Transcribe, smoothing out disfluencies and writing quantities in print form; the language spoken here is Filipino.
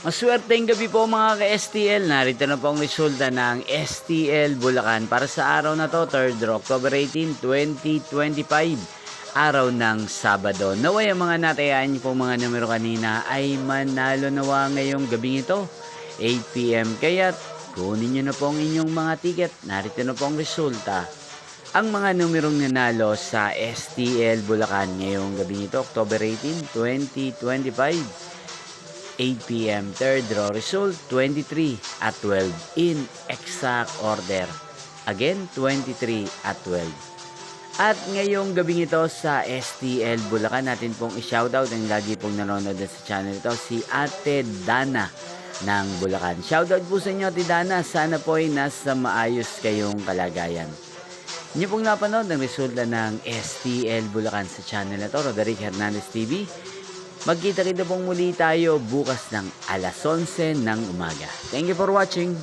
Maswerteng gabi po mga ka-STL. Narito na po ang resulta ng STL Bulacan para sa araw na to, 3rd October 18, 2025. Araw ng Sabado. Naway ang mga natayaan niyo po mga numero kanina ay manalo nawa ngayong gabing ito, 8 p.m. Kaya kunin niyo na po ang inyong mga ticket. Narito na po ang resulta. Ang mga numerong nanalo sa STL Bulacan ngayong gabing ito, October 18, 2025. 8 p.m. Third draw result 23 at 12 in exact order. Again, 23 at 12. At ngayong gabing ito sa STL Bulacan, natin pong i-shoutout ang lagi pong nanonood sa channel ito, si Ate Dana ng Bulacan. Shoutout po sa inyo, Ate Dana. Sana po ay nasa maayos kayong kalagayan. Inyo pong napanood ang resulta ng STL Bulacan sa channel na ito, Roderick Hernandez TV. Magkita-kita pong muli tayo bukas ng alas 11 ng umaga. Thank you for watching.